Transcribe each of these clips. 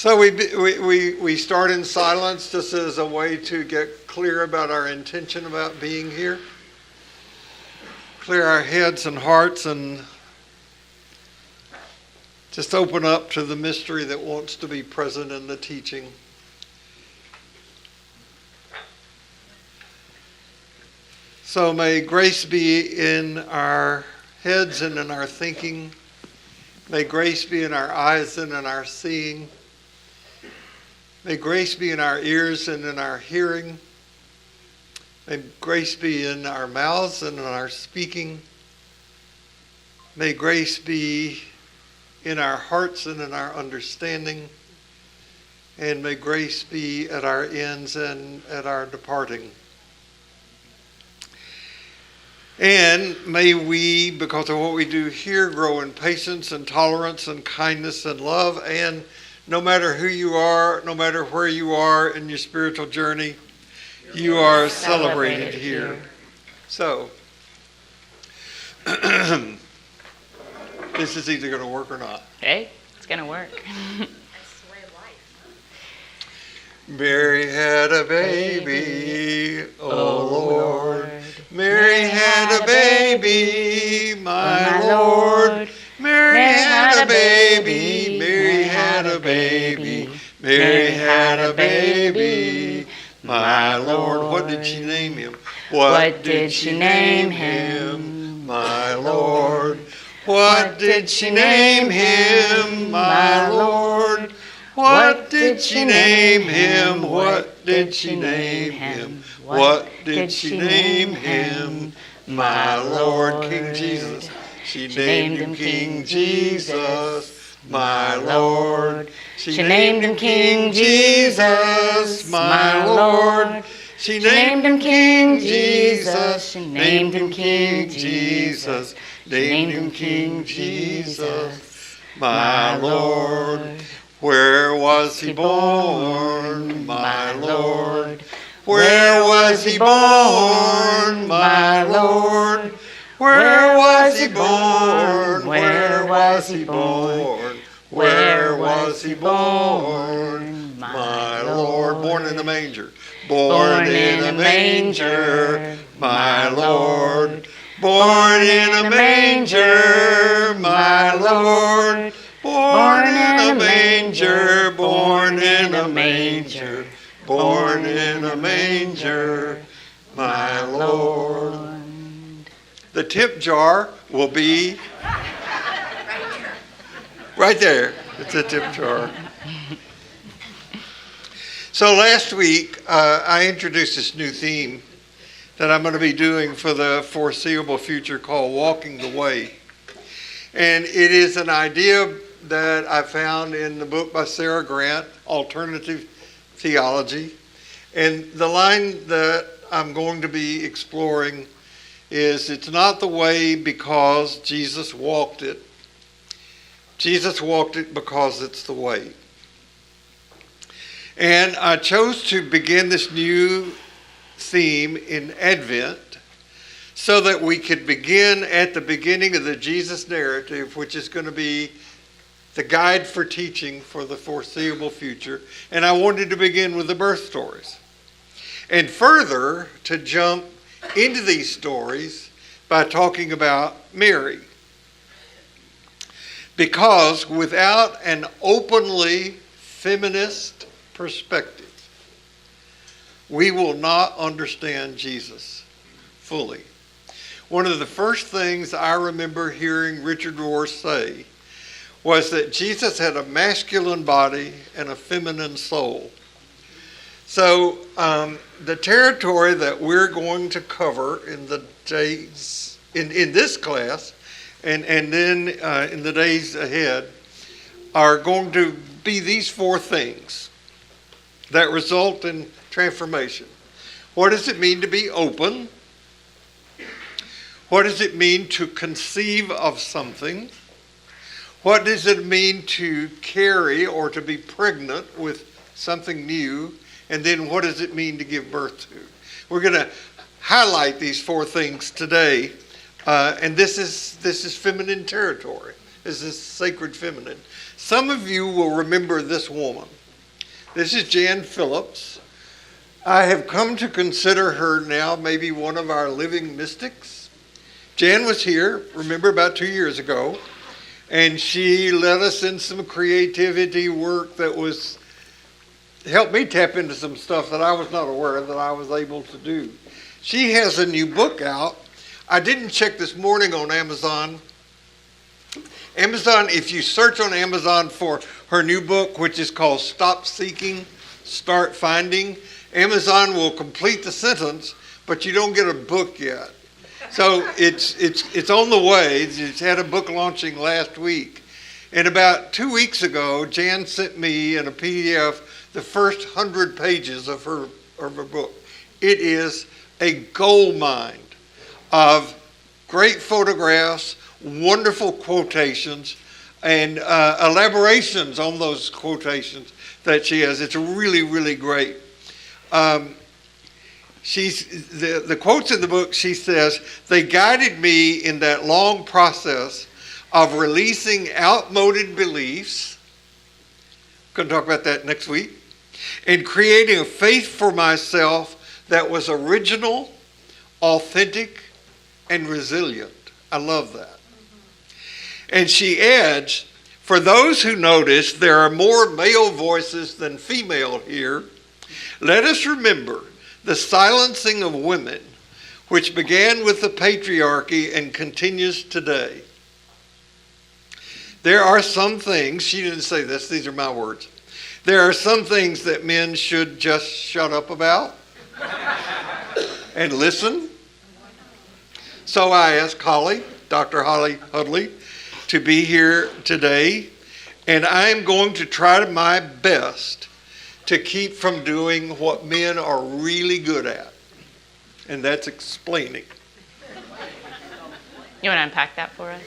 So we start in silence just as a way to get clear about our intention about being here. Clear our heads and hearts and just open up to the mystery that wants to be present in the teaching. So may grace be in our heads and in our thinking. May grace be in our eyes and in our seeing. May grace be in our ears and in our hearing. May grace be in our mouths and in our speaking. May grace be in our hearts and in our understanding. And may grace be at our ends and at our departing. And may we, because of what we do here, grow in patience and tolerance and kindness and love. And no matter who you are, no matter where you are in your spiritual journey, you are celebrated here. So, this is either going to work or not. Hey, it's going to work. That's the way of life. Mary had a baby, oh Lord. Mary had a baby, my Lord. Mary had a baby, Mary had a baby, Mary had a baby, my Lord. What did she name him? What did she name him? My Lord. What did she name him? My Lord. What did she name him? What did she name him? What did she name him? My Lord, King Jesus. She named him King Jesus, my Lord. She named him King Jesus, my Lord. She named him King Jesus. She named him King Jesus. Named him King Jesus, my Lord. Where was he born, my Lord? Where was he born, my Lord? Where was he born? Where was he born? Where was he born? My Lord, born in a manger. Born in a manger, my Lord. Born in a manger, my Lord. Born in a manger, born in a manger, born in a manger, my Lord. The tip jar will be right there. It's a tip jar. So last week, I introduced this new theme that I'm going to be doing for the foreseeable future called Walking the Way. And it is an idea that I found in the book by Sarah Grant, Alternative Theology. And the line that I'm going to be exploring is, it's not the way because Jesus walked it. Jesus walked it because it's the way. And I chose to begin this new theme in Advent so that we could begin at the beginning of the Jesus narrative, which is going to be the guide for teaching for the foreseeable future. And I wanted to begin with the birth stories. And further, to jump into these stories by talking about Mary. Because without an openly feminist perspective, we will not understand Jesus fully. One of the first things I remember hearing Richard Rohr say was that Jesus had a masculine body and a feminine soul. So the territory that we're going to cover in the days in this class and then in the days ahead are going to be these four things that result in transformation. What does it mean to be open? What does it mean to conceive of something? What does it mean to carry or to be pregnant with something new? And then what does it mean to give birth to? We're going to highlight these four things today. And this is feminine territory. is this sacred feminine. Some of you will remember this woman. This is Jan Phillips. I have come to consider her now maybe one of our living mystics. Jan was here, remember, about 2 years ago, and she led us in some creativity work that was helped me tap into some stuff that I was not aware that I was able to do. She has a new book out. I didn't check this morning on Amazon. Amazon, if you search on Amazon for her new book, which is called Stop Seeking, Start Finding, Amazon will complete the sentence, but you don't get a book yet. So it's on the way. It's had a book launching last week. And about 2 weeks ago, Jan sent me in a PDF the first 100 pages of her book. It is a gold mine of great photographs, wonderful quotations, and elaborations on those quotations that she has. It's really, really great. The quotes in the book, she says, they guided me in that long process of releasing outmoded beliefs. Going to talk about that next week. And creating a faith for myself that was original, authentic, and resilient. I love that. And she adds, for those who notice there are more male voices than female here, let us remember the silencing of women, which began with the patriarchy and continues today. There are some things, she didn't say this, these are my words. There are some things that men should just shut up about and listen. So I asked Holly, Dr. Holly Hudley, to be here today, and I'm going to try my best to keep from doing what men are really good at, and that's explaining. You want to unpack that for us?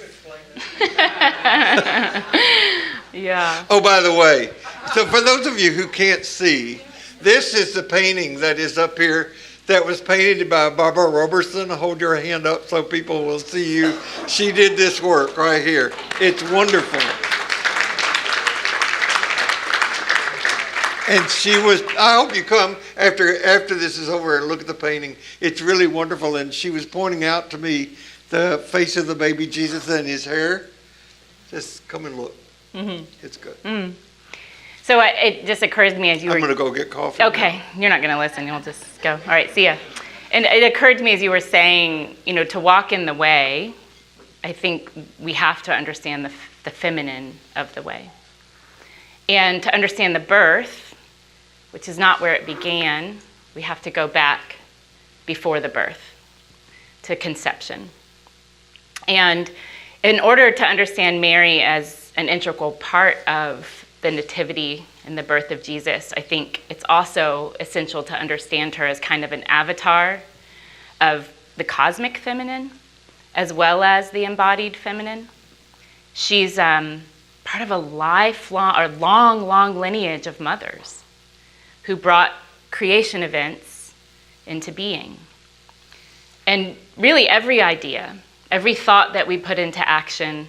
Yeah. Oh, by the way, so for those of you who can't see, this is the painting that is up here that was painted by Barbara Robertson. Hold your hand up so people will see you. She did this work right here. It's wonderful. And she was, I hope you come after this is over and look at the painting. It's really wonderful. And she was pointing out to me the face of the baby Jesus and his hair. Just come and look. Mm-hmm. It's good. Mm. So it just occurs to me as you were... I'm going to go get coffee. Okay. Now. You're not going to listen. You'll just go. All right. See ya. And it occurred to me as you were saying, to walk in the way, I think we have to understand the feminine of the way. And to understand the birth, which is not where it began, we have to go back before the birth to conception. And in order to understand Mary as an integral part of the nativity and the birth of Jesus, I think it's also essential to understand her as kind of an avatar of the cosmic feminine as well as the embodied feminine. She's part of a long lineage of mothers who brought creation events into being. And really every idea, every thought that we put into action,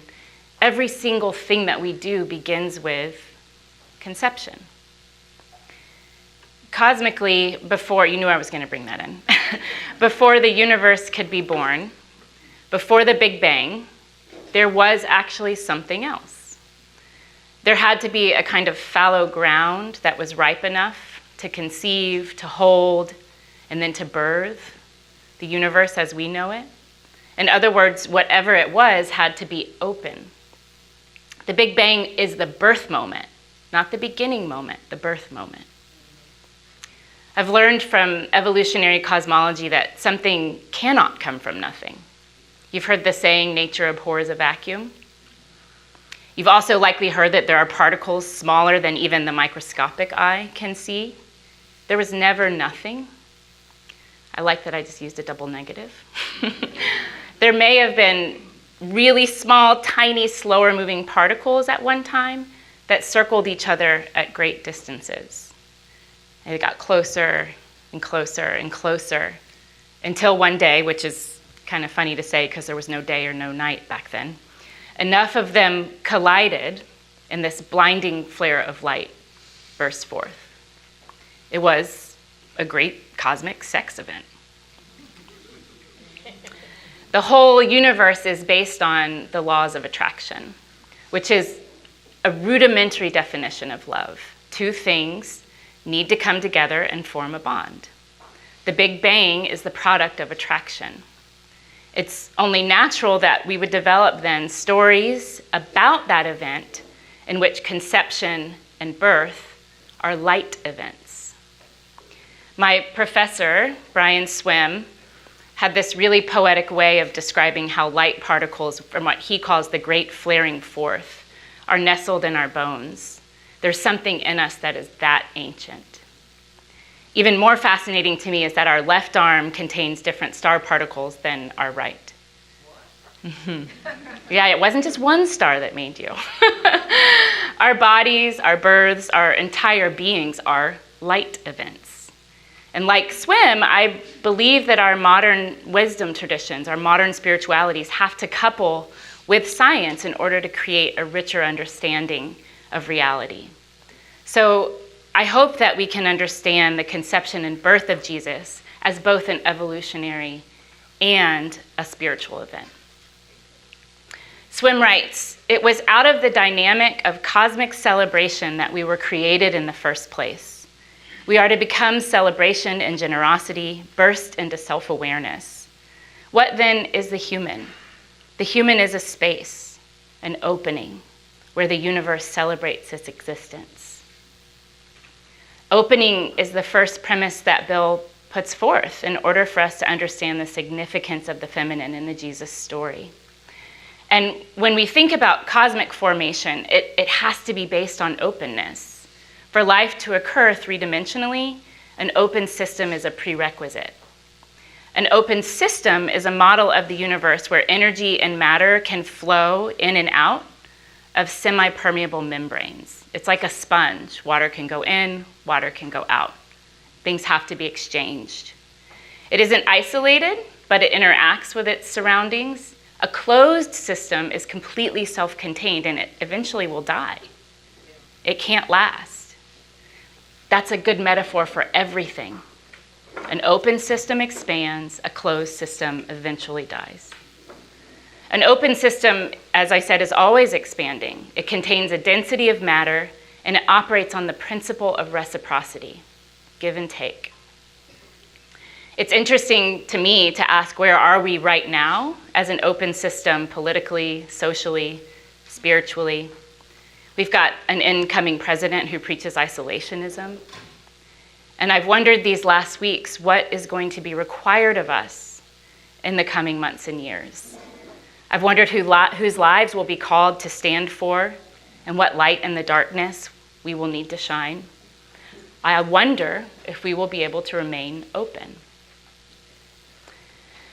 every single thing that we do begins with conception. Cosmically, before, you knew I was going to bring that in, before the universe could be born, before the Big Bang, there was actually something else. There had to be a kind of fallow ground that was ripe enough to conceive, to hold, and then to birth the universe as we know it. In other words, whatever it was had to be open. The Big Bang is the birth moment, not the beginning moment, the birth moment. I've learned from evolutionary cosmology that something cannot come from nothing. You've heard the saying, nature abhors a vacuum. You've also likely heard that there are particles smaller than even the microscopic eye can see. There was never nothing. I like that I just used a double negative. There may have been really small, tiny, slower moving particles at one time that circled each other at great distances. And it got closer and closer and closer until one day, which is kind of funny to say because there was no day or no night back then, Enough of them collided, and this blinding flare of light burst forth. It was a great cosmic sex event. The whole universe is based on the laws of attraction, which is a rudimentary definition of love. Two things need to come together and form a bond. The Big Bang is the product of attraction. It's only natural that we would develop then stories about that event in which conception and birth are light events. My professor, Brian Swim, had this really poetic way of describing how light particles from what he calls the great flaring forth are nestled in our bones. There's something in us that is that ancient. Even more fascinating to me is that our left arm contains different star particles than our right. Yeah, it wasn't just one star that made you. Our bodies, our births, our entire beings are light events. And like Swim, I believe that our modern wisdom traditions, our modern spiritualities have to couple with science in order to create a richer understanding of reality. So I hope that we can understand the conception and birth of Jesus as both an evolutionary and a spiritual event. Swim writes, "It was out of the dynamic of cosmic celebration that we were created in the first place. We are to become celebration and generosity, burst into self-awareness. What then is the human? The human is a space, an opening, where the universe celebrates its existence." Opening is the first premise that Bill puts forth in order for us to understand the significance of the feminine in the Jesus story. And when we think about cosmic formation, it has to be based on openness. For life to occur three-dimensionally, an open system is a prerequisite. An open system is a model of the universe where energy and matter can flow in and out of semi-permeable membranes. It's like a sponge. Water can go in, water can go out. Things have to be exchanged. It isn't isolated, but it interacts with its surroundings. A closed system is completely self-contained, and it eventually will die. It can't last. That's a good metaphor for everything. An open system expands, a closed system eventually dies. An open system, as I said, is always expanding. It contains a density of matter, and it operates on the principle of reciprocity, give and take. It's interesting to me to ask, where are we right now as an open system, politically, socially, spiritually? We've got an incoming president who preaches isolationism. And I've wondered these last weeks, what is going to be required of us in the coming months and years? I've wondered whose lives will be called to stand for and what light in the darkness we will need to shine. I wonder if we will be able to remain open.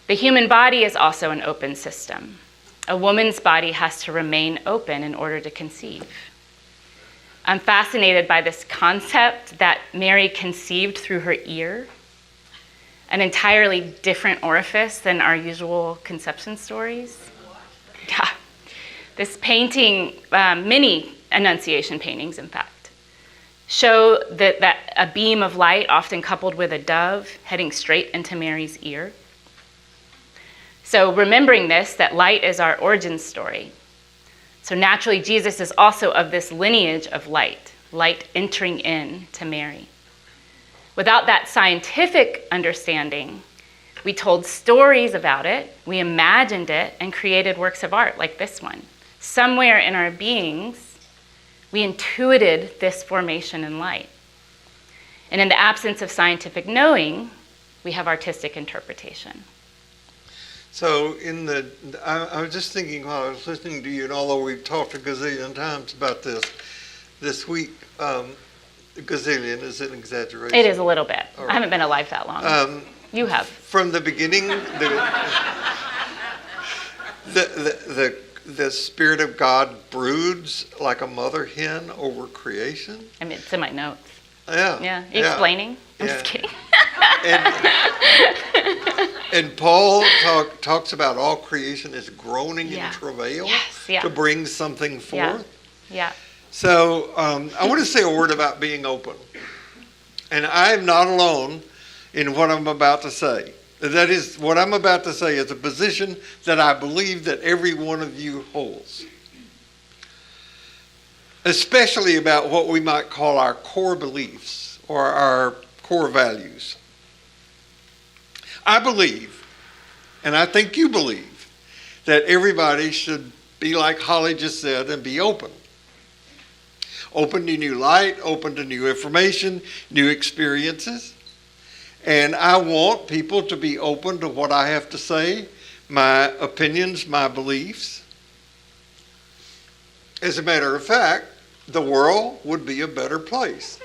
The human body is also an open system. A woman's body has to remain open in order to conceive. I'm fascinated by this concept that Mary conceived through her ear, an entirely different orifice than our usual conception stories. Yeah. This painting, many Annunciation paintings, in fact, show that a beam of light, often coupled with a dove, heading straight into Mary's ear. So remembering this, that light is our origin story. So naturally, Jesus is also of this lineage of light entering in to Mary. Without that scientific understanding, we told stories about it, we imagined it, and created works of art like this one. Somewhere in our beings, we intuited this formation in light. And in the absence of scientific knowing, we have artistic interpretation. So I was just thinking while I was listening to you, and although we've talked a gazillion times about this week, gazillion is an exaggeration. It is a little bit. Right. I haven't been alive that long. You have. From the beginning, the Spirit of God broods like a mother hen over creation. I mean, it's in my notes. Yeah. Yeah. Are you explaining? I'm just kidding. And Paul talks about all creation is groaning in travail to bring something forth. Yeah. So I want to say a word about being open. And I am not alone in what I'm about to say. That is, what I'm about to say is a position that I believe that every one of you holds. Especially about what we might call our core beliefs or our core values. I believe, and I think you believe, that everybody should be like Holly just said and be open. Open to new light, open to new information, new experiences. And I want people to be open to what I have to say, my opinions, my beliefs. As a matter of fact, the world would be a better place.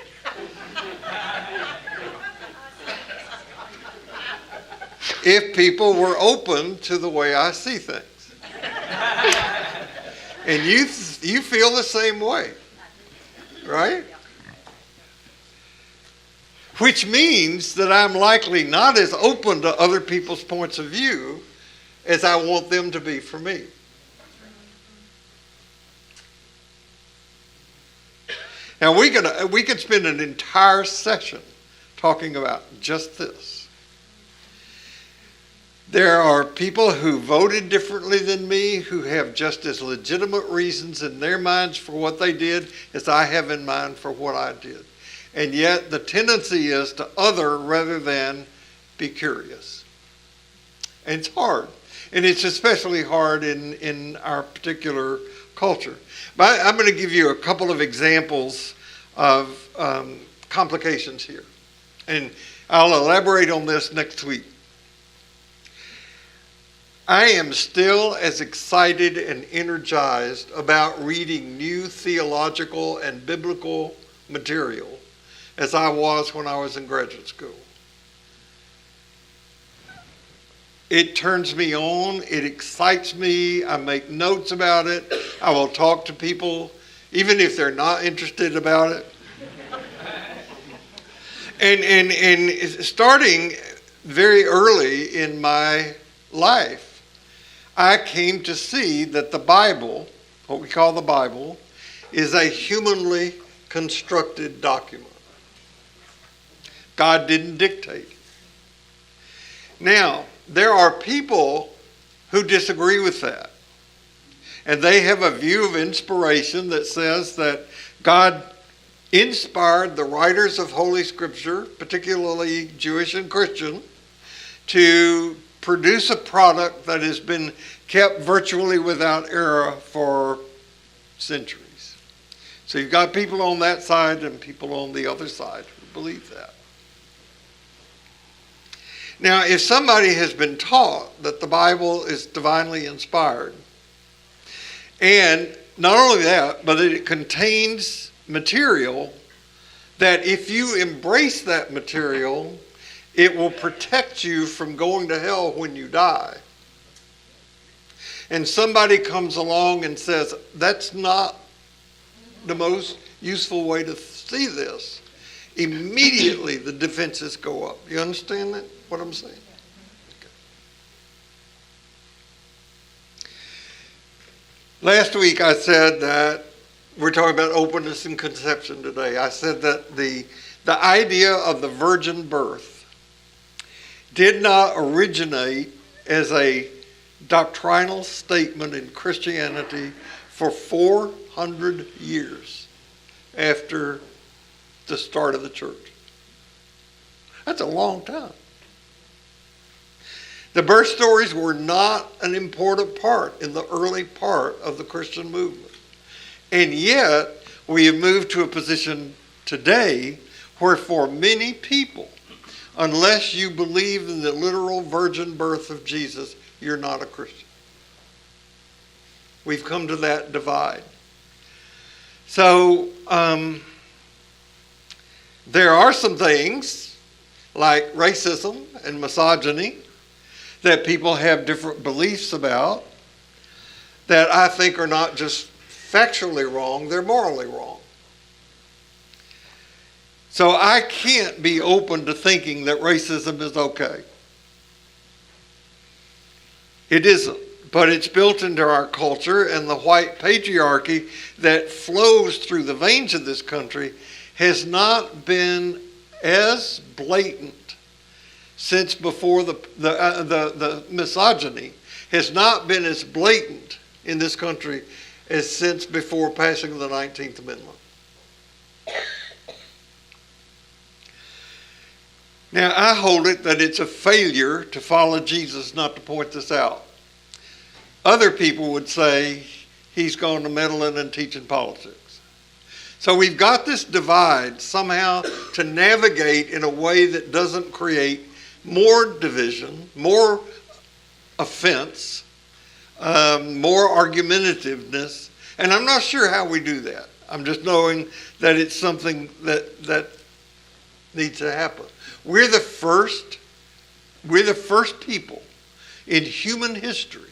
If people were open to the way I see things. And you feel the same way, right? Which means that I'm likely not as open to other people's points of view as I want them to be for me. Now we could spend an entire session talking about just this. There are people who voted differently than me who have just as legitimate reasons in their minds for what they did as I have in mind for what I did. And yet the tendency is to other rather than be curious. And it's hard. And it's especially hard in our particular culture. But I'm going to give you a couple of examples of complications here. And I'll elaborate on this next week. I am still as excited and energized about reading new theological and biblical material as I was when I was in graduate school. It turns me on. It excites me. I make notes about it. I will talk to people, even if they're not interested about it. And starting very early in my life, I came to see that the Bible, what we call the Bible, is a humanly constructed document. God didn't dictate. Now, there are people who disagree with that. And they have a view of inspiration that says that God inspired the writers of Holy Scripture, particularly Jewish and Christian, to produce a product that has been kept virtually without error for centuries. So you've got people on that side and people on the other side who believe that. Now, if somebody has been taught that the Bible is divinely inspired, and not only that, but that it contains material that if you embrace that material, it will protect you from going to hell when you die. And somebody comes along and says, that's not the most useful way to see this. Immediately the defenses go up. You understand that? What I'm saying? Okay. Last week I said that we're talking about openness and conception today. I said that the idea of the virgin birth did not originate as a doctrinal statement in Christianity for 400 years after the start of the church. That's a long time. The birth stories were not an important part in the early part of the Christian movement. And yet, we have moved to a position today where for many people, unless you believe in the literal virgin birth of Jesus, you're not a Christian. We've come to that divide. So, there are some things like racism and misogyny that people have different beliefs about that I think are not just factually wrong, they're morally wrong. So I can't be open to thinking that racism is okay. It isn't. But it's built into our culture, and the white patriarchy that flows through the veins of this country has not been as blatant since before the misogyny has not been as blatant in this country as since before passing of the 19th Amendment. Now, I hold it that it's a failure to follow Jesus not to point this out. Other people would say he's gone to meddling and teaching politics. So we've got this divide somehow to navigate in a way that doesn't create more division, more offense, more argumentativeness. And I'm not sure how we do that. I'm just knowing that it's something that needs to happen. We're the first people in human history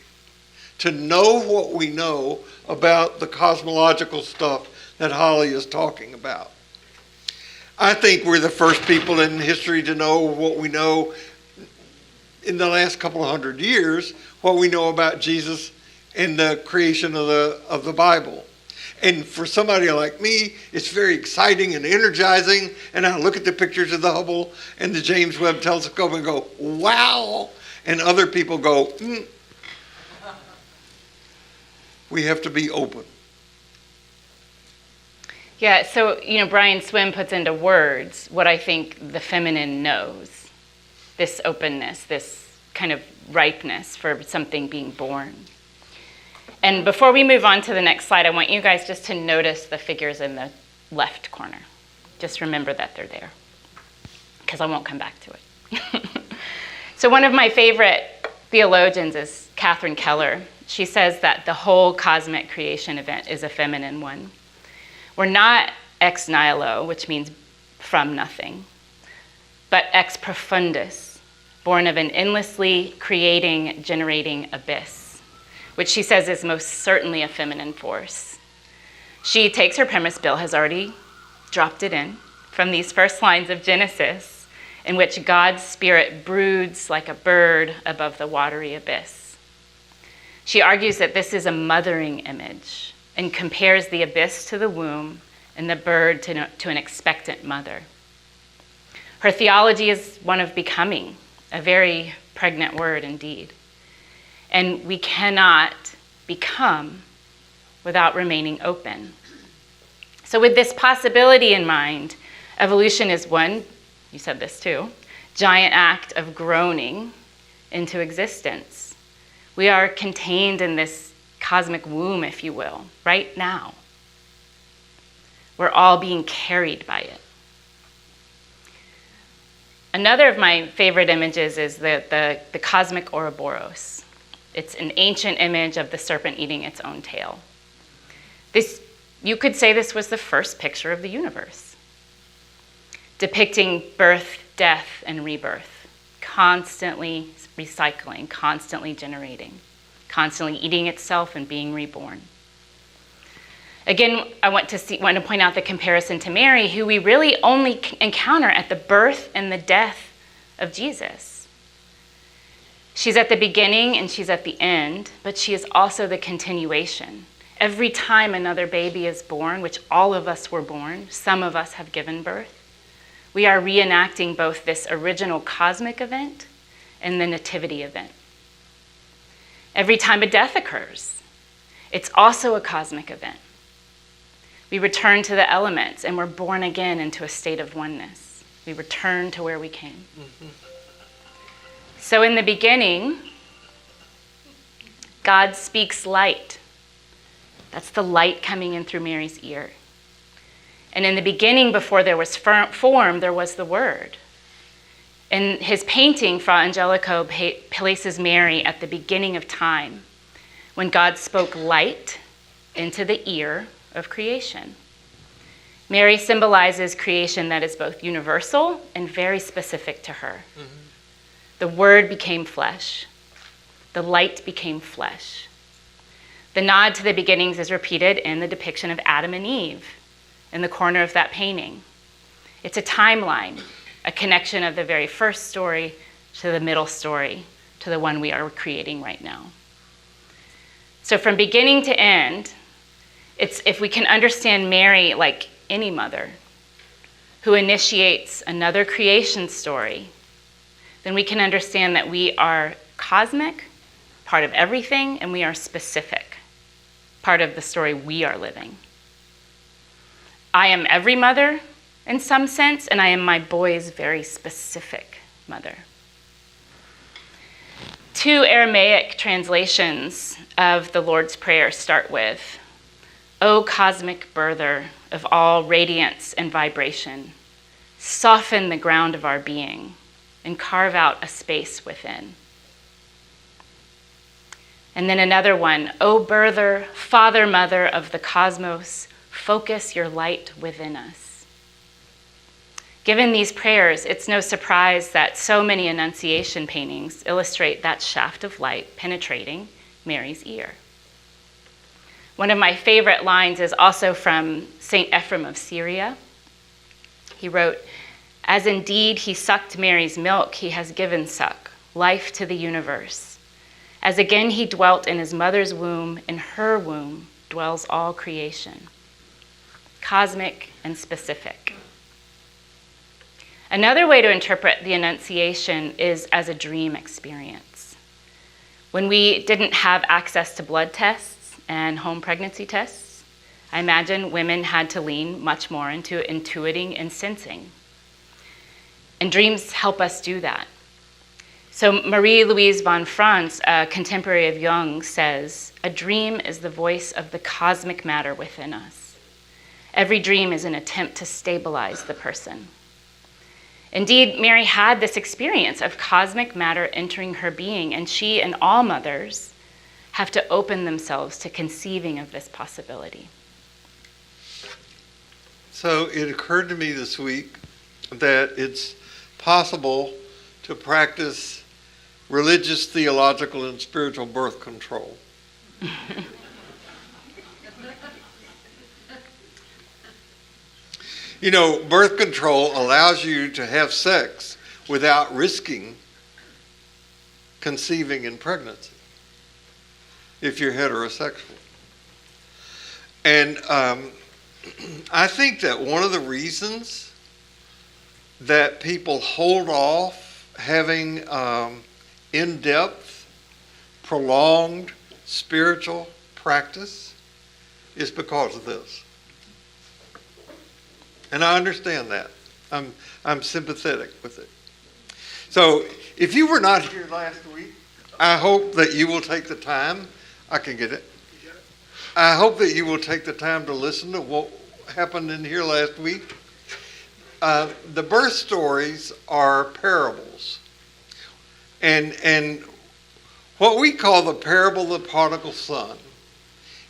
to know what we know about the cosmological stuff that Holly is talking about. I think we're the first people in history to know what we know in the last couple of hundred years, what we know about Jesus and the creation of the Bible. And for somebody like me, it's very exciting and energizing, and I look at the pictures of the Hubble and the James Webb Telescope and go, wow, and other people go, We have to be open. Yeah, so, Brian Swim puts into words what I think the feminine knows. This openness, this kind of ripeness for something being born. And before we move on to the next slide, I want you guys just to notice the figures in the left corner. Just remember that they're there, because I won't come back to it. So one of my favorite theologians is Catherine Keller. She says that the whole cosmic creation event is a feminine one. We're not ex nihilo, which means from nothing, but ex profundis, born of an endlessly creating, generating abyss, which she says is most certainly a feminine force. She takes her premise, Bill has already dropped it in, from these first lines of Genesis, in which God's spirit broods like a bird above the watery abyss. She argues that this is a mothering image and compares the abyss to the womb and the bird to an expectant mother. Her theology is one of becoming, a very pregnant word indeed. And we cannot become without remaining open. So with this possibility in mind, evolution is one, you said this too, giant act of groaning into existence. We are contained in this cosmic womb, if you will, right now. We're all being carried by it. Another of my favorite images is the cosmic Ouroboros. It's an ancient image of the serpent eating its own tail. You could say this was the first picture of the universe, depicting birth, death, and rebirth, constantly recycling, constantly generating, constantly eating itself and being reborn. Again, I want to point out the comparison to Mary, who we really only encounter at the birth and the death of Jesus. She's at the beginning and she's at the end, but she is also the continuation. Every time another baby is born, which all of us were born, some of us have given birth, we are reenacting both this original cosmic event and the nativity event. Every time a death occurs, it's also a cosmic event. We return to the elements and we're born again into a state of oneness. We return to where we came. Mm-hmm. So in the beginning, God speaks light. That's the light coming in through Mary's ear. And in the beginning, before there was form, there was the Word. In his painting, Fra Angelico places Mary at the beginning of time, when God spoke light into the ear of creation. Mary symbolizes creation that is both universal and very specific to her. Mm-hmm. The Word became flesh. The light became flesh. The nod to the beginnings is repeated in the depiction of Adam and Eve in the corner of that painting. It's a timeline, a connection of the very first story to the middle story, to the one we are creating right now. So from beginning to end, it's if we can understand Mary like any mother who initiates another creation story, then we can understand that we are cosmic, part of everything, and we are specific, part of the story we are living. I am every mother in some sense, and I am my boy's very specific mother. 2 Aramaic translations of the Lord's Prayer start with, O cosmic birther of all radiance and vibration, soften the ground of our being and carve out a space within. And then another one, O birther, father, mother of the cosmos, focus your light within us. Given these prayers, it's no surprise that so many Annunciation paintings illustrate that shaft of light penetrating Mary's ear. One of my favorite lines is also from St. Ephrem of Syria. He wrote, as indeed he sucked Mary's milk, he has given suck, life to the universe. As again he dwelt in his mother's womb, in her womb dwells all creation. Cosmic and specific. Another way to interpret the Annunciation is as a dream experience. When we didn't have access to blood tests and home pregnancy tests, I imagine women had to lean much more into intuiting and sensing. And dreams help us do that. So Marie-Louise von Franz, a contemporary of Jung, says, a dream is the voice of the cosmic matter within us. Every dream is an attempt to stabilize the person. Indeed, Mary had this experience of cosmic matter entering her being, and she and all mothers have to open themselves to conceiving of this possibility. So it occurred to me this week that it's possible to practice religious, theological, and spiritual birth control. You know, birth control allows you to have sex without risking conceiving in pregnancy if you're heterosexual. And I think that one of the reasons that people hold off having in-depth, prolonged spiritual practice is because of this. And I understand that. I'm sympathetic with it. So if you were not here last week, I hope that you will take the time. I can get it. I hope that you will take the time to listen to what happened in here last week. The birth stories are parables. And what we call the parable of the prodigal son,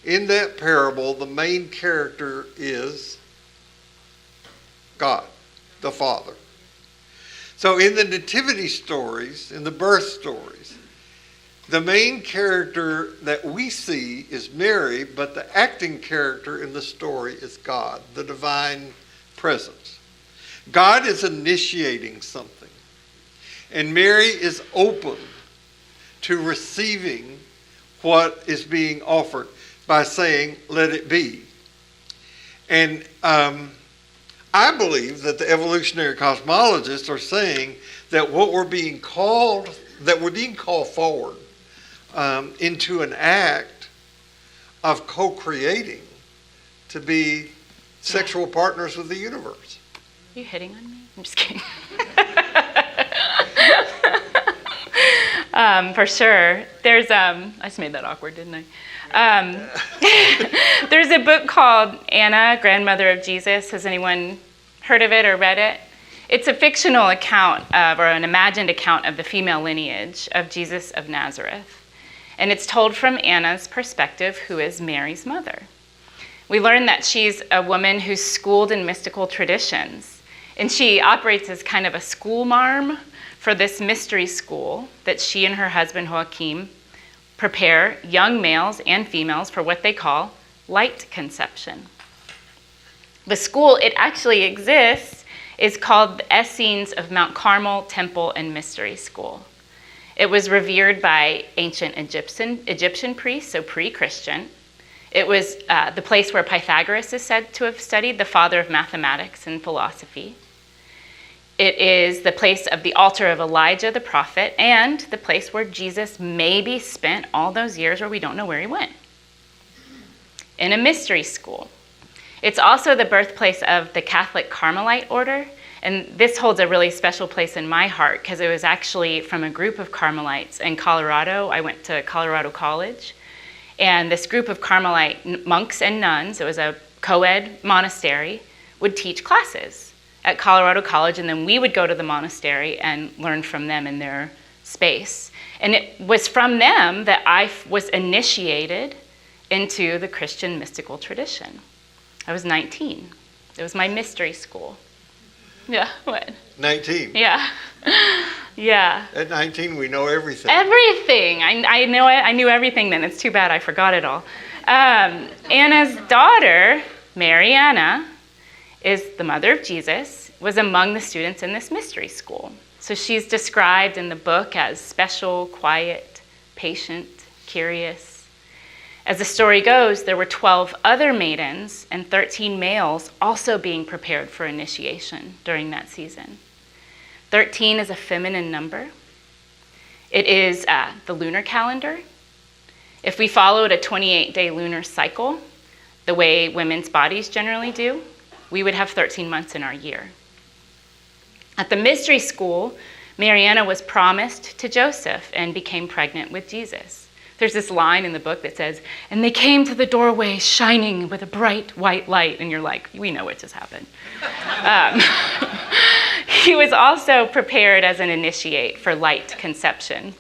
in that parable, the main character is God, the Father. So in the nativity stories, in the birth stories, the main character that we see is Mary, but the acting character in the story is God, the divine presence. God is initiating something, and Mary is open to receiving what is being offered by saying, let it be. And I believe that the evolutionary cosmologists are saying that what we're being called forward into an act of co-creating to be sexual partners with the universe. Are you hitting on me? I'm just kidding. For sure. There's, I just made that awkward, didn't I? There's a book called Anna, Grandmother of Jesus. Has anyone heard of it or read it? It's a fictional account of, or an imagined account of the female lineage of Jesus of Nazareth. And it's told from Anna's perspective, who is Mary's mother. We learn that she's a woman who's schooled in mystical traditions, and she operates as kind of a schoolmarm for this mystery school that she and her husband Joachim prepare young males and females for what they call light conception. The school, it actually exists, is called the Essenes of Mount Carmel Temple and Mystery School. It was revered by ancient Egyptian priests, so pre-Christian. It was the place where Pythagoras is said to have studied, the father of mathematics and philosophy. It is the place of the altar of Elijah the prophet, and the place where Jesus maybe spent all those years where we don't know where he went. In a mystery school. It's also the birthplace of the Catholic Carmelite order, and this holds a really special place in my heart because it was actually from a group of Carmelites in Colorado. I went to Colorado College, and this group of Carmelite monks and nuns, it was a co-ed monastery, would teach classes at Colorado College, and then we would go to the monastery and learn from them in their space. And it was from them that I was initiated into the Christian mystical tradition. I was 19. It was my mystery school. Yeah, what? 19. Yeah. Yeah. At 19, we know everything. Everything. I knew everything then. It's too bad I forgot it all. Anna's daughter, Mariana, is the mother of Jesus, was among the students in this mystery school. So she's described in the book as special, quiet, patient, curious. As the story goes, there were 12 other maidens and 13 males also being prepared for initiation during that season. 13 is a feminine number. It is the lunar calendar. If we followed a 28-day lunar cycle, the way women's bodies generally do, we would have 13 months in our year. At the mystery school, Mariana was promised to Joseph and became pregnant with Jesus. There's this line in the book that says, "And they came to the doorway shining with a bright white light." And you're like, we know what just happened. He was also prepared as an initiate for light conception.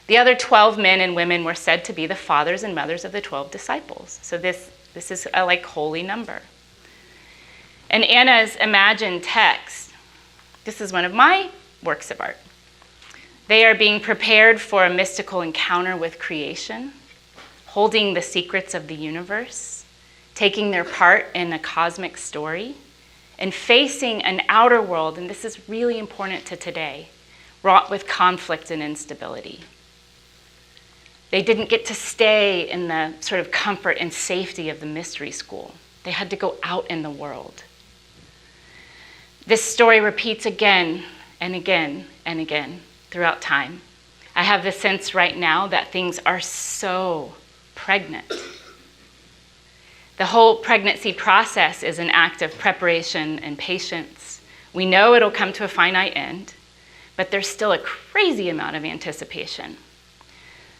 The other 12 men and women were said to be the fathers and mothers of the 12 disciples. So this is a holy number. And Anna's imagined text, this is one of my works of art. They are being prepared for a mystical encounter with creation, holding the secrets of the universe, taking their part in a cosmic story, and facing an outer world, and this is really important to today, wrought with conflict and instability. They didn't get to stay in the sort of comfort and safety of the mystery school. They had to go out in the world. This story repeats again and again and again throughout time. I have the sense right now that things are so pregnant. The whole pregnancy process is an act of preparation and patience. We know it'll come to a finite end, but there's still a crazy amount of anticipation.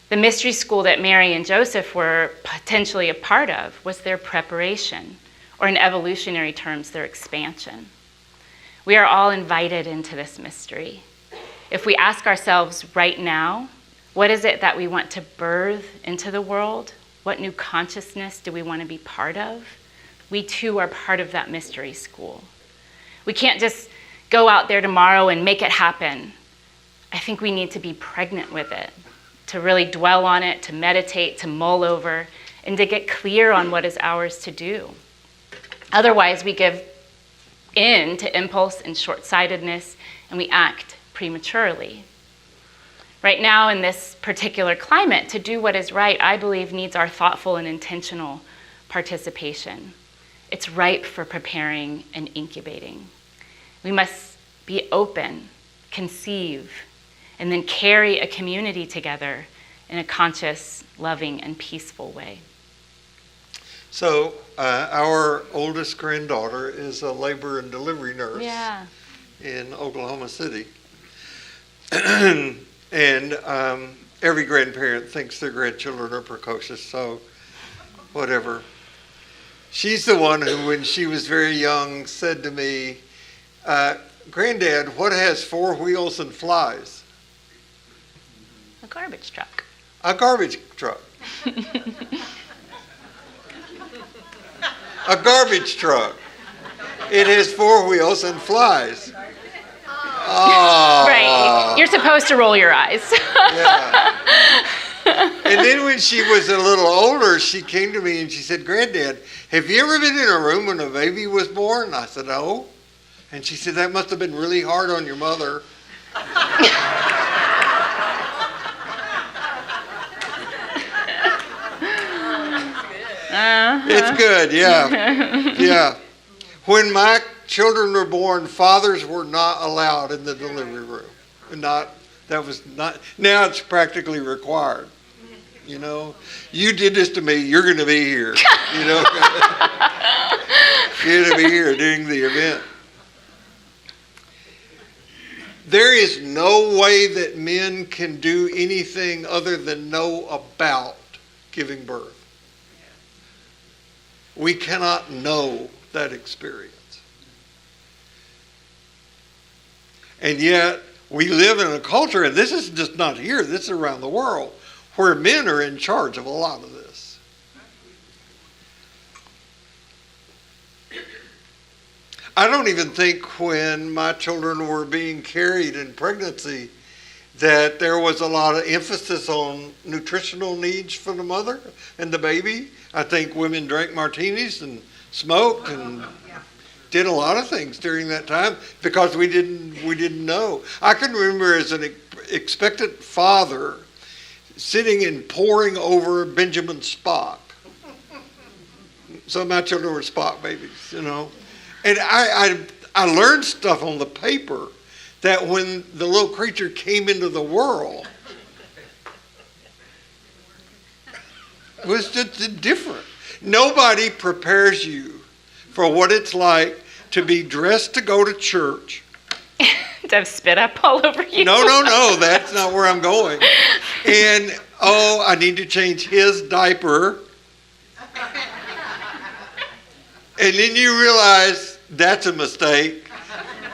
The mystery school that Mary and Joseph were potentially a part of was their preparation, or in evolutionary terms, their expansion. We are all invited into this mystery. If we ask ourselves right now, what is it that we want to birth into the world? What new consciousness do we want to be part of? We too are part of that mystery school. We can't just go out there tomorrow and make it happen. I think we need to be pregnant with it, to really dwell on it, to meditate, to mull over, and to get clear on what is ours to do. Otherwise, we give in to impulse and short-sightedness, and we act prematurely. Right now, in this particular climate, to do what is right, I believe, needs our thoughtful and intentional participation. It's ripe for preparing and incubating. We must be open, conceive, and then carry a community together in a conscious, loving, and peaceful way. So our oldest granddaughter is a labor and delivery nurse in Oklahoma City. And every grandparent thinks their grandchildren are precocious, so whatever. She's the one who, when she was very young, said to me, "Granddad, what has 4 wheels and flies?" A garbage truck. A garbage truck. A garbage truck. It has 4 wheels and flies. Oh. Right. You're supposed to roll your eyes. Yeah. And then when she was a little older, she came to me and she said, "Granddad, have you ever been in a room when a baby was born?" And I said, "No." And she said, "That must have been really hard on your mother." It's good, yeah. Yeah. When my children were born, fathers were not allowed in the delivery room. That was not, now it's practically required. You know, you did this to me, you're going to be here. You know, you're going to be here during the event. There is no way that men can do anything other than know about giving birth. We cannot know that experience. And yet, we live in a culture, and this is just not here, this is around the world, where men are in charge of a lot of this. I don't even think when my children were being carried in pregnancy that there was a lot of emphasis on nutritional needs for the mother and the baby. I think women drank martinis and smoked and did a lot of things during that time because we didn't know. I can remember as an expectant father sitting and poring over Benjamin Spock. So my children were Spock babies, you know. And I learned stuff on the paper that when the little creature came into the world, it was just different. Nobody prepares you for what it's like to be dressed to go to church. To have spit up all over you. No, that's not where I'm going. And, I need to change his diaper. And then you realize that's a mistake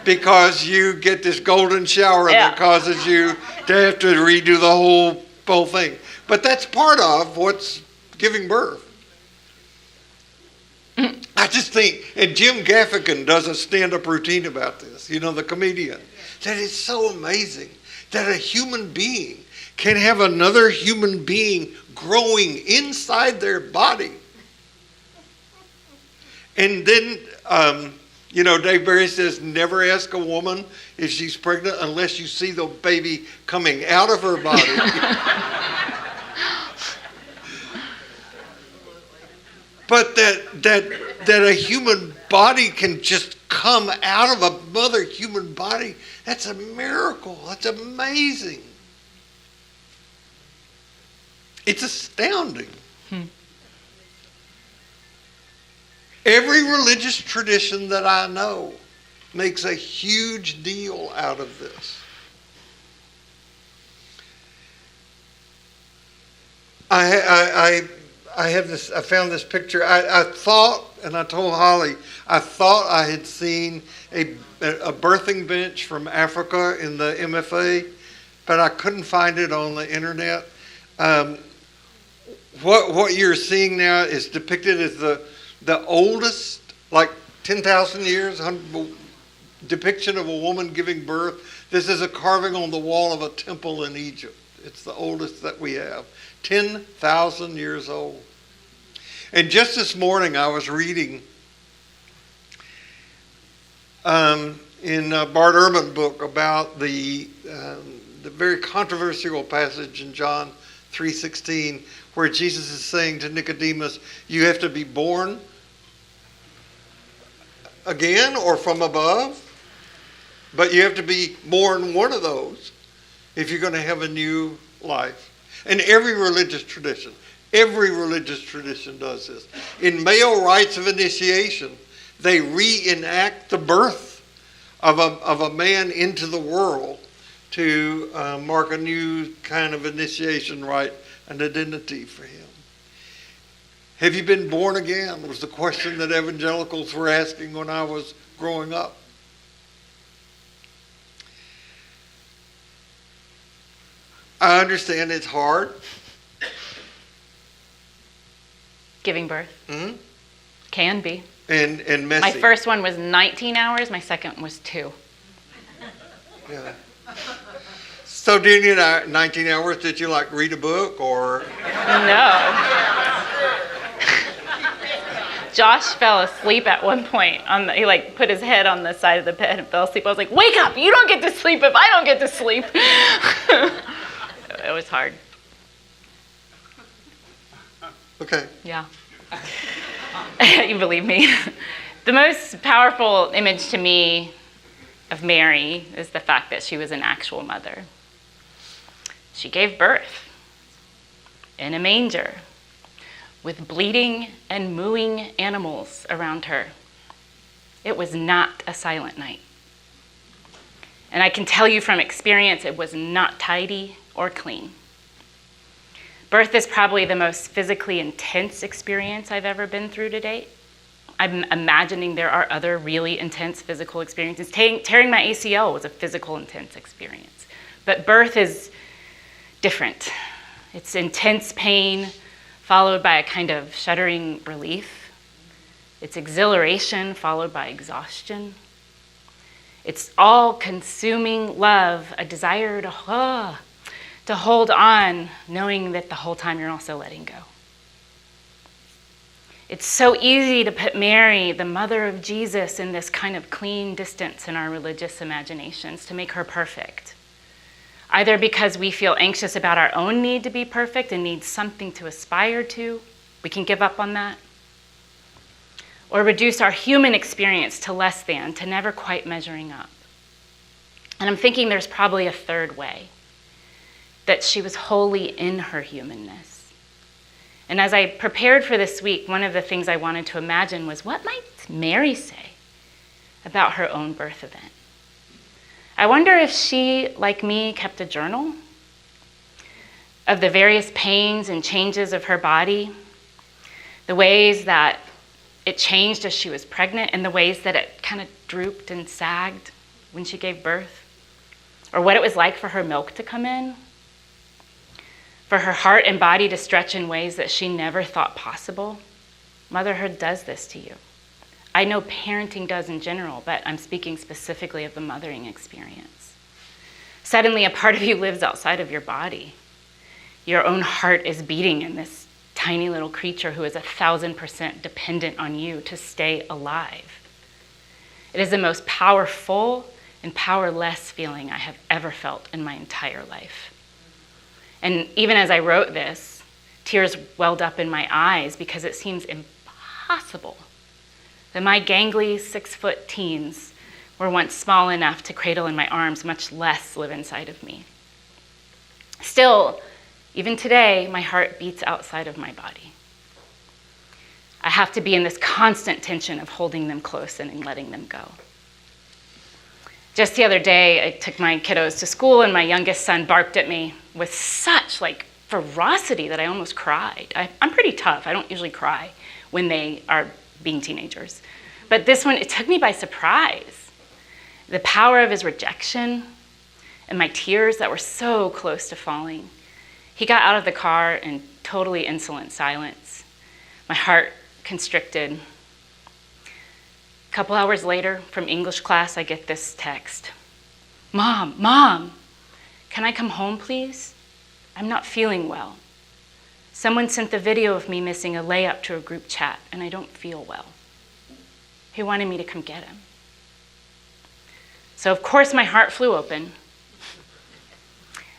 because you get this golden shower that causes you to have to redo the whole thing. But that's part of what's giving birth. I just think, and Jim Gaffigan does a stand-up routine about this, you know, the comedian, that is so amazing that a human being can have another human being growing inside their body. And then, Dave Barry says, never ask a woman if she's pregnant unless you see the baby coming out of her body. But that a human body can just come out of a mother human body, that's a miracle. That's amazing. It's astounding. Every religious tradition that I know makes a huge deal out of this. I found this picture. I thought, and I told Holly, I thought I had seen a birthing bench from Africa in the MFA, but I couldn't find it on the internet. What you're seeing now is depicted as the oldest, like 10,000 years, depiction of a woman giving birth. This is a carving on the wall of a temple in Egypt. It's the oldest that we have. 10,000 years old. And just this morning I was reading in Bart Ehrman's book about the very controversial passage in John 3:16 where Jesus is saying to Nicodemus, you have to be born again or from above, but you have to be born one of those if you're going to have a new life. And every religious tradition does this. In male rites of initiation, they reenact the birth of a man into the world to mark a new kind of initiation rite, an identity for him. Have you been born again? Was the question that evangelicals were asking when I was growing up. I understand it's hard. Giving birth. Mm-hmm. Can be. And messy. My first one was 19 hours. My second was 2. Yeah. So during your 19 hours, did you read a book or? No. Josh fell asleep at one point. He put his head on the side of the bed and fell asleep. I was like, wake up! You don't get to sleep if I don't get to sleep. It was hard. Okay. Yeah. You believe me? The most powerful image to me of Mary is the fact that she was an actual mother. She gave birth in a manger with bleating and mooing animals around her. It was not a silent night. And I can tell you from experience, it was not tidy or clean. Birth is probably the most physically intense experience I've ever been through to date. I'm imagining there are other really intense physical experiences. Tearing my ACL was a physical, intense experience. But birth is different. It's intense pain followed by a kind of shuddering relief. It's exhilaration followed by exhaustion. It's all-consuming love, a desire to hold on, knowing that the whole time you're also letting go. It's so easy to put Mary, the mother of Jesus, in this kind of clean distance in our religious imaginations, to make her perfect. Either because we feel anxious about our own need to be perfect and need something to aspire to, we can give up on that. Or reduce our human experience to less than, to never quite measuring up. And I'm thinking there's probably a third way, that she was wholly in her humanness. And as I prepared for this week, one of the things I wanted to imagine was, what might Mary say about her own birth event? I wonder if she, like me, kept a journal of the various pains and changes of her body, the ways that it changed as she was pregnant, and the ways that it kind of drooped and sagged when she gave birth, or what it was like for her milk to come in, for her heart and body to stretch in ways that she never thought possible. Motherhood does this to you. I know parenting does in general, but I'm speaking specifically of the mothering experience. Suddenly, a part of you lives outside of your body. Your own heart is beating in this tiny little creature who is 1,000% dependent on you to stay alive. It is the most powerful and powerless feeling I have ever felt in my entire life. And even as I wrote this, tears welled up in my eyes because it seems impossible that my gangly 6-foot teens were once small enough to cradle in my arms, much less live inside of me. Still, even today, my heart beats outside of my body. I have to be in this constant tension of holding them close and letting them go. Just the other day, I took my kiddos to school, and my youngest son barked at me with such ferocity that I almost cried. I'm pretty tough. I don't usually cry when they are being teenagers. But this one, it took me by surprise. The power of his rejection and my tears that were so close to falling. He got out of the car in totally insolent silence. My heart constricted. A couple hours later, from English class, I get this text. Mom, can I come home, please? I'm not feeling well. Someone sent the video of me missing a layup to a group chat, and I don't feel well. He wanted me to come get him. So of course my heart flew open.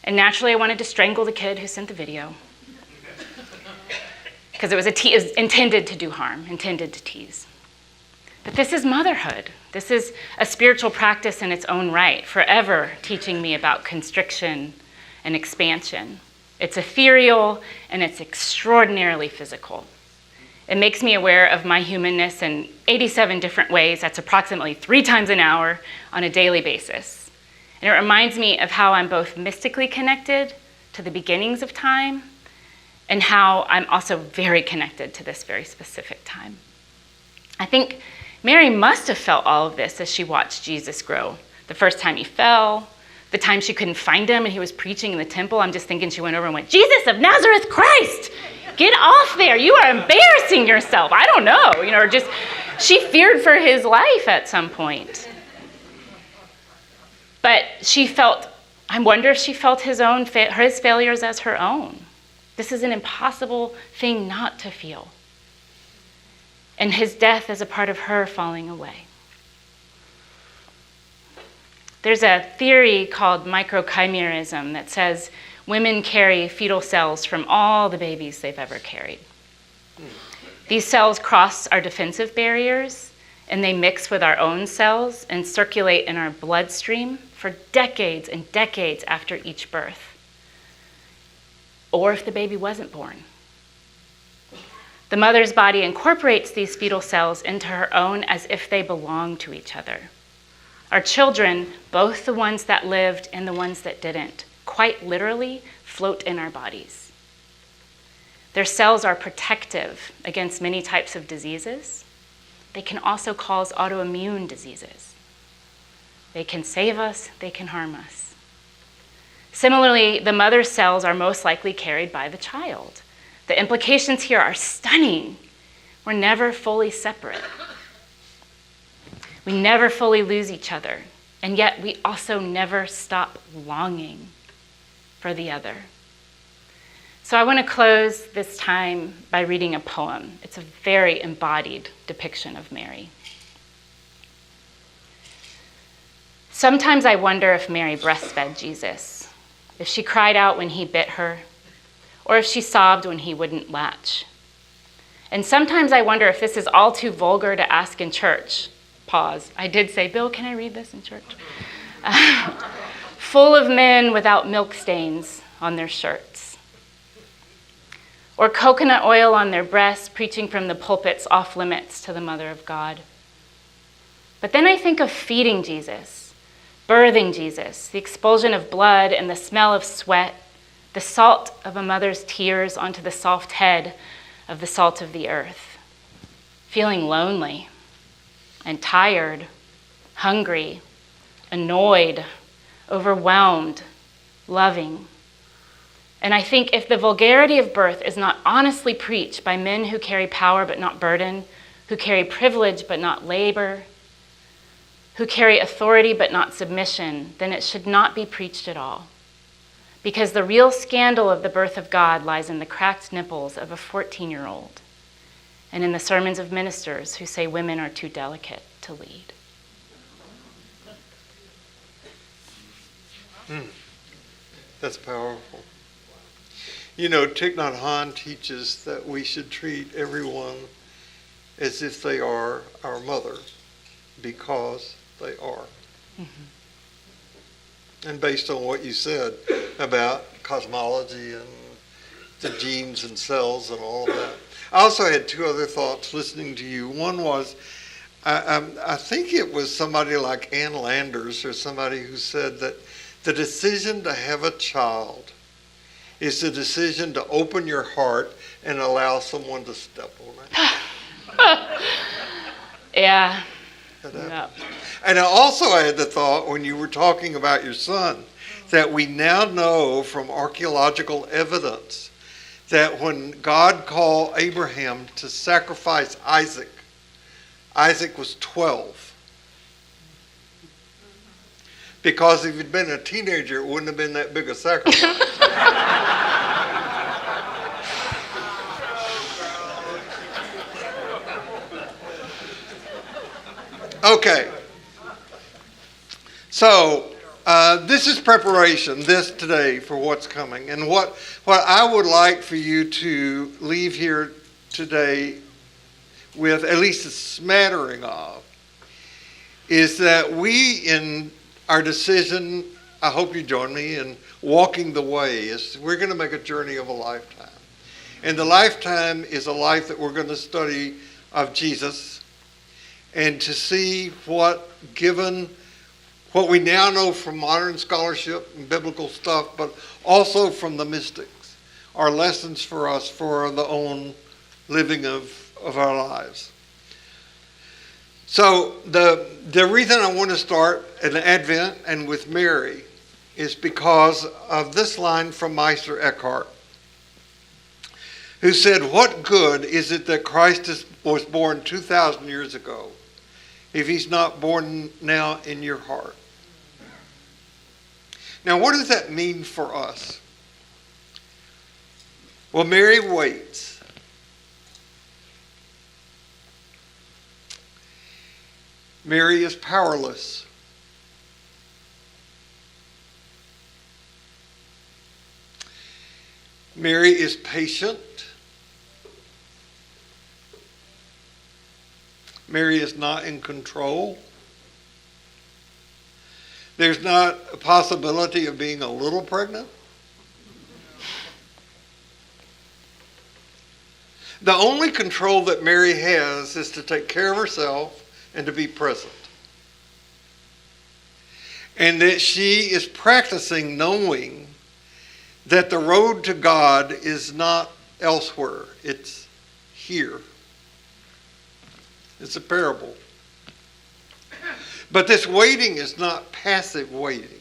And naturally I wanted to strangle the kid who sent the video. Because it was intended to do harm, intended to tease. But this is motherhood. This is a spiritual practice in its own right, forever teaching me about constriction and expansion. It's ethereal and it's extraordinarily physical. It makes me aware of my humanness in 87 different ways. That's approximately 3 times an hour on a daily basis. And it reminds me of how I'm both mystically connected to the beginnings of time and how I'm also very connected to this very specific time. I think Mary must have felt all of this as she watched Jesus grow. The first time he fell, the time she couldn't find him and he was preaching in the temple. I'm just thinking she went over and went, "Jesus of Nazareth, Christ, get off there. You are embarrassing yourself." I don't know, or just, she feared for his life at some point. But I wonder if she felt his failures as her own. This is an impossible thing not to feel. And his death is a part of her falling away. There's a theory called microchimerism that says women carry fetal cells from all the babies they've ever carried. These cells cross our defensive barriers, and they mix with our own cells and circulate in our bloodstream for decades and decades after each birth. Or if the baby wasn't born. The mother's body incorporates these fetal cells into her own as if they belong to each other. Our children, both the ones that lived and the ones that didn't, quite literally float in our bodies. Their cells are protective against many types of diseases. They can also cause autoimmune diseases. They can save us, they can harm us. Similarly, the mother's cells are most likely carried by the child. The implications here are stunning. We're never fully separate. We never fully lose each other, and yet we also never stop longing for the other. So I want to close this time by reading a poem. It's a very embodied depiction of Mary. Sometimes I wonder if Mary breastfed Jesus, if she cried out when he bit her, or if she sobbed when he wouldn't latch. And sometimes I wonder if this is all too vulgar to ask in church. Pause. I did say, Bill, can I read this in church? Full of men without milk stains on their shirts. Or coconut oil on their breasts, preaching from the pulpits off limits to the Mother of God. But then I think of feeding Jesus, birthing Jesus, the expulsion of blood and the smell of sweat, the salt of a mother's tears onto the soft head of the salt of the earth. Feeling lonely and tired, hungry, annoyed, overwhelmed, loving. And I think if the vulgarity of birth is not honestly preached by men who carry power but not burden, who carry privilege but not labor, who carry authority but not submission, then it should not be preached at all. Because the real scandal of the birth of God lies in the cracked nipples of a 14-year-old and in the sermons of ministers who say women are too delicate to lead. That's powerful. You know, Thich Nhat Hanh teaches that we should treat everyone as if they are our mother, because they are. Mm-hmm. And based on what you said about cosmology and the genes and cells and all of that, I also had two other thoughts listening to you. One was, I think it was somebody like Ann Landers or somebody who said that the decision to have a child is the decision to open your heart and allow someone to step on it. Yeah. Yeah. And I also had the thought when you were talking about your son that we now know from archaeological evidence that when God called Abraham to sacrifice Isaac, Isaac was 12. Because if he'd been a teenager, it wouldn't have been that big a sacrifice. Okay. So this is preparation, this today, for what's coming. And what I would like for you to leave here today with at least a smattering of is that we, in our decision, I hope you join me in walking the way, is we're going to make a journey of a lifetime. And the lifetime is a life that we're going to study of Jesus and to see what, given what we now know from modern scholarship and biblical stuff, but also from the mystics, are lessons for us for the own living of our lives. So the reason I want to start an Advent and with Mary is because of this line from Meister Eckhart, who said, "What good is it that Christ was born 2,000 years ago if he's not born now in your heart?" Now, what does that mean for us? Well, Mary waits. Mary is powerless. Mary is patient. Mary is not in control. There's not a possibility of being a little pregnant. The only control that Mary has is to take care of herself and to be present. And that she is practicing knowing that the road to God is not elsewhere. It's here. It's a parable. But this waiting is not passive waiting.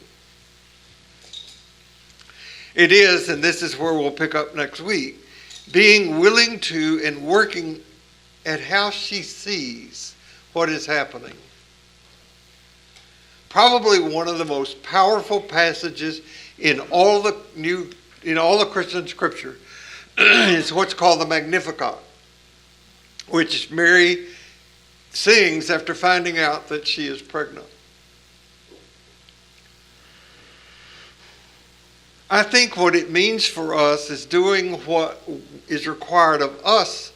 It is, and this is where we'll pick up next week, being willing to and working at how she sees what is happening. Probably one of the most powerful passages in all the Christian scripture is what's called the Magnificat, which Mary sings after finding out that she is pregnant. I think what it means for us is doing what is required of us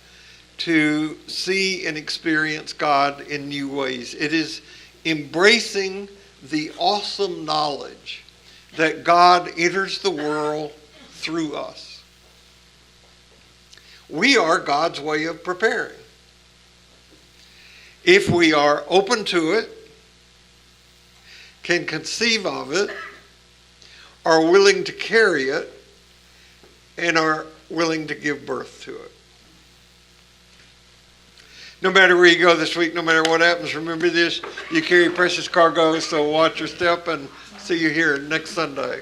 to see and experience God in new ways. It is embracing the awesome knowledge that God enters the world through us. We are God's way of preparing. If we are open to it, can conceive of it, are willing to carry it, and are willing to give birth to it. No matter where you go this week, no matter what happens, remember this, you carry precious cargo, so watch your step, and see you here next Sunday.